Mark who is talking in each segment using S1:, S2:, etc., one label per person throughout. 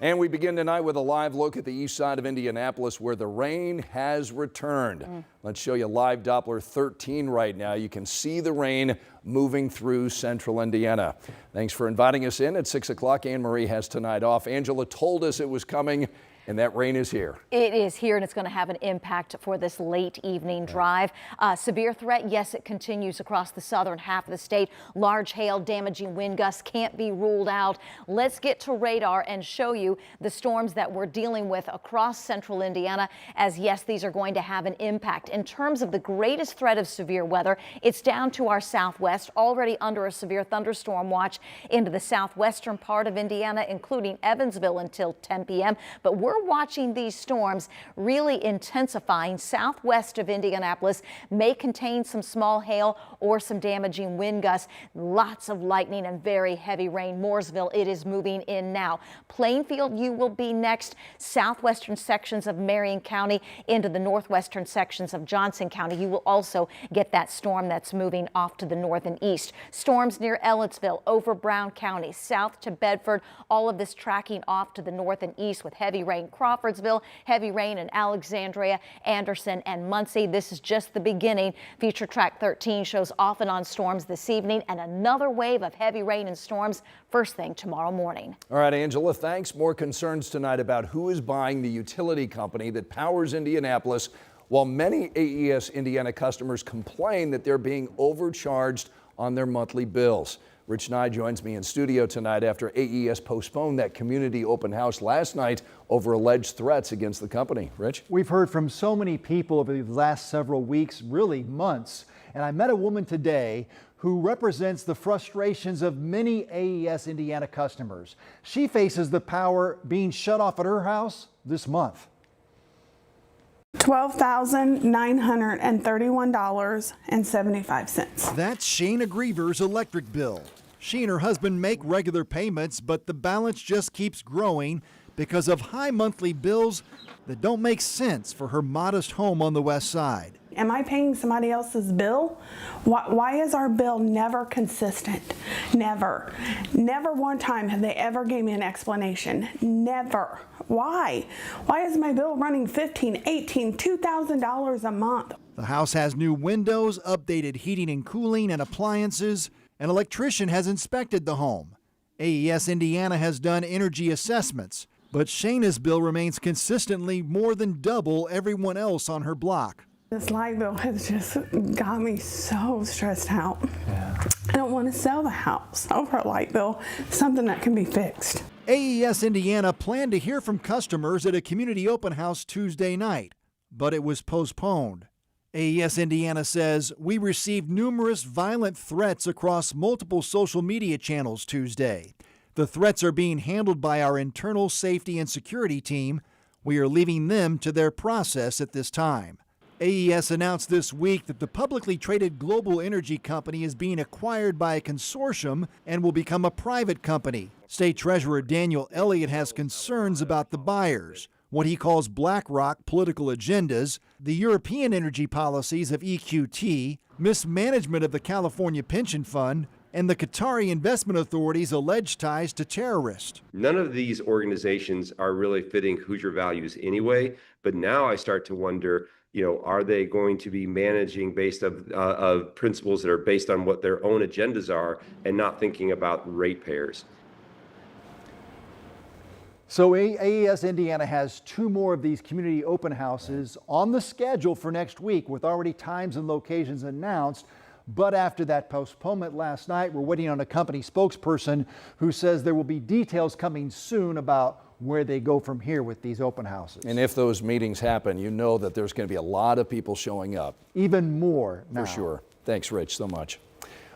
S1: And we begin tonight with a live look at the east side of Indianapolis where the rain has returned. Let's show you live Doppler 13 right now. You can see the rain moving through central Indiana. Thanks for inviting us in at 6 o'clock. Anne Marie has tonight off. Angela told us it was coming, and that rain is here. It is here, and it's going to have an impact for this late evening drive. Severe threat, yes, it continues across the southern half of the state. Large hail, damaging wind gusts can't be ruled out. Let's get to radar and show you the storms that we're dealing with across central Indiana, as yes, these are going to have an impact. In terms of the greatest threat of severe weather, it's down to our southwest, already under a severe thunderstorm watch into the southwestern part of Indiana, including Evansville until 10 p.m. But we're watching these storms really intensifying. Southwest of Indianapolis may contain some small hail or some damaging wind gusts. Lots of lightning and very heavy rain. Mooresville, it is moving in now. Plainfield, you will be next. Southwestern sections of Marion County into the northwestern sections of Johnson County. You will also get that storm that's moving off to the north and east. Storms near Ellettsville, over Brown County, south to Bedford. All of this tracking off to the north and east with heavy rain. Crawfordsville, heavy rain in Alexandria, Anderson, and Muncie. This is just the beginning. Future Track 13 shows off and on storms this evening and another wave of heavy rain and storms first thing tomorrow morning. All right, Angela, thanks. More concerns tonight about who is buying the utility company that powers Indianapolis, while many AES Indiana customers complain that they're being overcharged on their monthly bills. Rich Nye joins me in studio tonight after AES postponed that community open house last night over alleged threats against the company. Rich?
S2: We've heard from so many people over the last several weeks, really months, and I met a woman today who represents the frustrations of many AES Indiana customers. She faces the power being shut off at her house this month.
S3: $12,931.75.
S2: That's Shayna Griever's electric bill. She and her husband make regular payments, but the balance just keeps growing because of high monthly bills that don't make sense for her modest home on the west side.
S3: Am I paying somebody else's bill? Why is our bill never consistent? Never. Never one time have they ever gave me an explanation. Never. Why? Why is my bill running $1,500, $1,800, $2,000 a month?
S2: The house has new windows, updated heating and cooling and appliances. An electrician has inspected the home. AES Indiana has done energy assessments, but Shayna's bill remains consistently more than double everyone else on her block.
S3: This light bill has just got me so stressed out. I don't want to sell the house over a light bill, something that can be fixed.
S2: AES Indiana planned to hear from customers at a community open house Tuesday night, but it was postponed. AES Indiana says, "We received numerous violent threats across multiple social media channels Tuesday. The threats are being handled by our internal safety and security team. We are leaving them to their process at this time." AES announced this week that the publicly traded global energy company is being acquired by a consortium and will become a private company. State Treasurer Daniel Elliott has concerns about the buyers, what he calls BlackRock political agendas, the European energy policies of EQT, mismanagement of the California Pension Fund, and the Qatari Investment Authority's alleged ties to terrorists.
S4: None of these organizations are really fitting Hoosier values anyway, but now I start to wonder, are they going to be managing based of principles that are based on what their own agendas are and not thinking about ratepayers?
S2: So AES Indiana has 2 more of these community open houses on the schedule for next week with already times and locations announced. But after that postponement last night, we're waiting on a company spokesperson who says there will be details coming soon about where they go from here with these open houses.
S1: And if those meetings happen, you know that there's going to be a lot of people showing up.
S2: Even more now.
S1: For sure. Thanks, Rich, so much.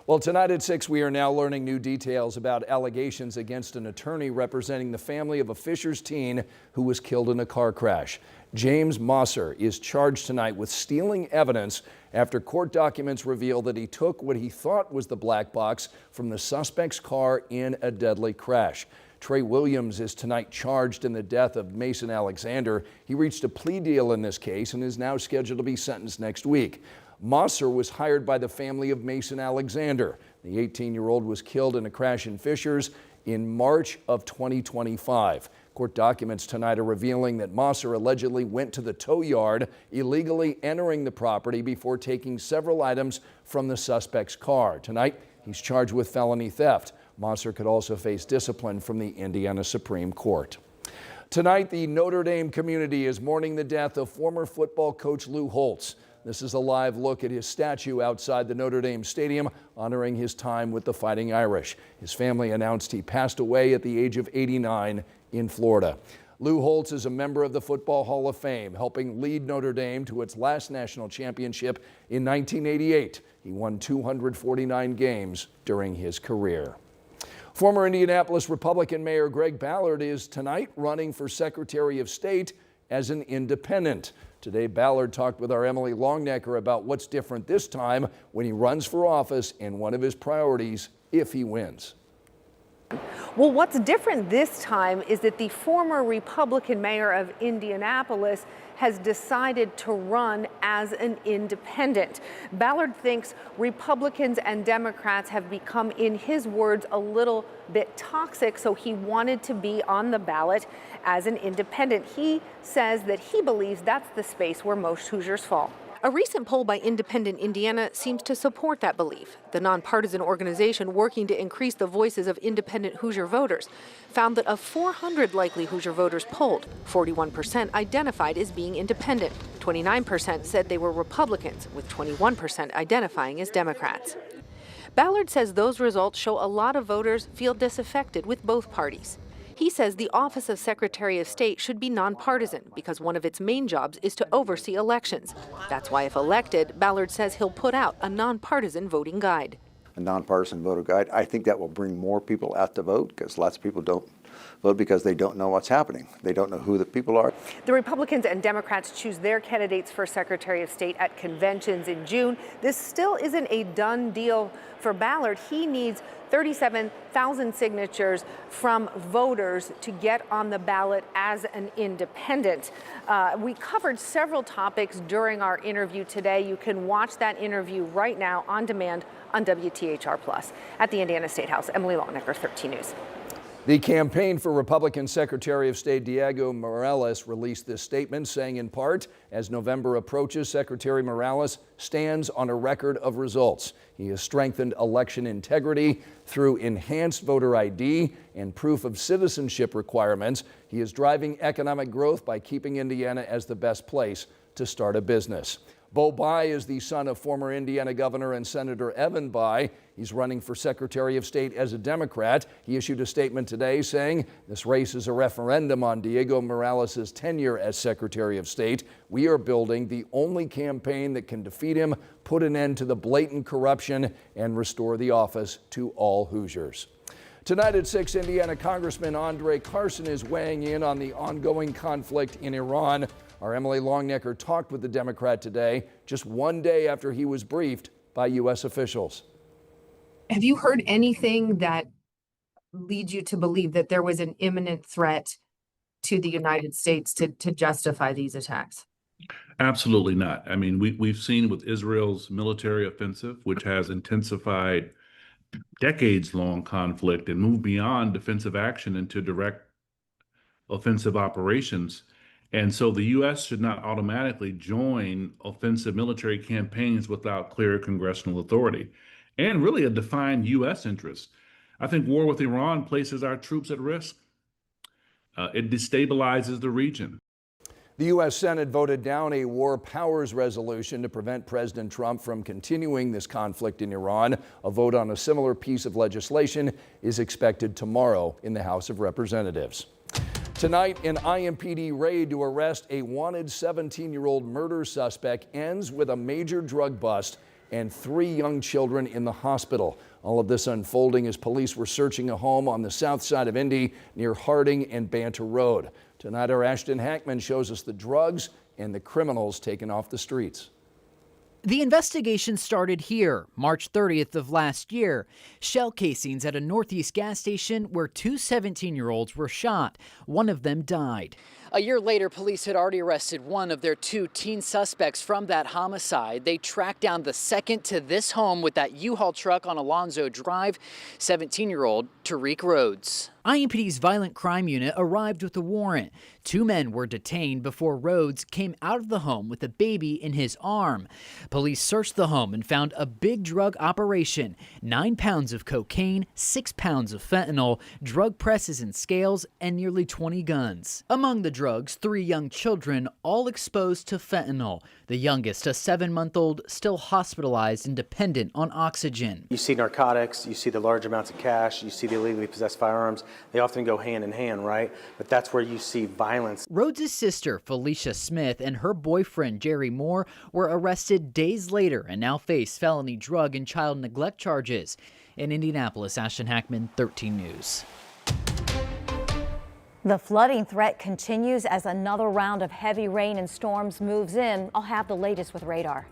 S1: Well, tonight at 6, we are now learning new details about allegations against an attorney representing the family of a Fishers teen who was killed in a car crash. James Mosser is charged tonight with stealing evidence after court documents reveal that he took what he thought was the black box from the suspect's car in a deadly crash. Trey Williams is tonight charged in the death of Mason Alexander. He reached a plea deal in this case and is now scheduled to be sentenced next week. Mosser was hired by the family of Mason Alexander. The 18-year-old was killed in a crash in Fishers in March of 2025. Court documents tonight are revealing that Mosser allegedly went to the tow yard, illegally entering the property before taking several items from the suspect's car. Tonight, he's charged with felony theft. Mosser could also face discipline from the Indiana Supreme Court. Tonight, the Notre Dame community is mourning the death of former football coach Lou Holtz. This is a live look at his statue outside the Notre Dame Stadium, honoring his time with the Fighting Irish. His family announced he passed away at the age of 89 in Florida. Lou Holtz is a member of the Football Hall of Fame, helping lead Notre Dame to its last national championship in 1988. He won 249 games during his career. Former Indianapolis Republican Mayor Greg Ballard is tonight running for Secretary of State as an independent. Today, Ballard talked with our Emily Longnecker about what's different this time when he runs for office and one of his priorities if he wins.
S5: Well, what's different this time is that the former Republican mayor of Indianapolis has decided to run as an independent. Ballard thinks Republicans and Democrats have become, in his words, a little bit toxic, so he wanted to be on the ballot as an independent. He says that he believes that's the space where most Hoosiers fall. A recent poll by Independent Indiana seems to support that belief. The nonpartisan organization working to increase the voices of independent Hoosier voters found that of 400 likely Hoosier voters polled, 41% identified as being independent. 29% said they were Republicans, with 21% identifying as Democrats. Ballard says those results show a lot of voters feel disaffected with both parties. He says the Office of Secretary of State should be nonpartisan because one of its main jobs is to oversee elections. That's why, if elected, Ballard says he'll put out a nonpartisan voting guide.
S6: A nonpartisan voter guide. I think that will bring more people out to vote because lots of people don't vote because they don't know what's happening. They don't know who the people are.
S5: The Republicans and Democrats choose their candidates for Secretary of State at conventions in June. This still isn't a done deal for Ballard. He needs 37,000 signatures from voters to get on the ballot as an independent. We covered several topics during our interview today. You can watch that interview right now on demand on WTHR+. At the Indiana State House, Emily Longnecker, 13 News.
S1: The campaign for Republican Secretary of State Diego Morales released this statement, saying in part, as November approaches, Secretary Morales stands on a record of results. He has strengthened election integrity through enhanced voter ID and proof of citizenship requirements. He is driving economic growth by keeping Indiana as the best place to start a business. Bo Bai is the son of former Indiana Governor and Senator Evan Bai. He's running for Secretary of State as a Democrat. He issued a statement today saying this race is a referendum on Diego Morales' tenure as Secretary of State. We are building the only campaign that can defeat him, put an end to the blatant corruption, and restore the office to all Hoosiers. Tonight at 6, Indiana Congressman Andre Carson is weighing in on the ongoing conflict in Iran. Our Emily Longnecker talked with the Democrat today, just one day after he was briefed by U.S. officials.
S7: Have you heard anything that leads you to believe that there was an imminent threat to the United States to justify these attacks?
S8: Absolutely not. I mean, we've seen with Israel's military offensive, which has intensified decades-long conflict and moved beyond defensive action into direct offensive operations. And so the U.S. should not automatically join offensive military campaigns without clear congressional authority and really a defined U.S. interest. I think war with Iran places our troops at risk. It destabilizes the region.
S1: The U.S. Senate voted down a war powers resolution to prevent President Trump from continuing this conflict in Iran. A vote on a similar piece of legislation is expected tomorrow in the House of Representatives. Tonight, an IMPD raid to arrest a wanted 17-year-old murder suspect ends with a major drug bust and 3 young children in the hospital. All of this unfolding as police were searching a home on the south side of Indy near Harding and Banter Road. Tonight, our Ashton Hackman shows us the drugs and the criminals taken off the streets.
S9: The investigation started here, March 30th of last year. Shell casings at a Northeast gas station where 2 17-year-olds were shot. One of them died. A year later, police had already arrested one of their 2 teen suspects from that homicide. They tracked down the second to this home with that U-Haul truck on Alonzo Drive, 17-year-old Tariq Rhodes. IMPD's Violent Crime Unit arrived with a warrant. 2 men were detained before Rhodes came out of the home with a baby in his arm. Police searched the home and found a big drug operation, 9 pounds of cocaine, 6 pounds of fentanyl, drug presses and scales, and nearly 20 guns. Among the drugs, 3 young children, all exposed to fentanyl. The youngest, a 7-month-old, still hospitalized and dependent on oxygen.
S10: You see narcotics, you see the large amounts of cash, you see the illegally possessed firearms. They often go hand in hand, right? But that's where you see violence.
S9: Rhodes' sister, Felicia Smith, and her boyfriend, Jerry Moore, were arrested days later and now face felony drug and child neglect charges. In Indianapolis, Ashton Hackman, 13 News.
S11: The flooding threat continues as another round of heavy rain and storms moves in. I'll have the latest with radar.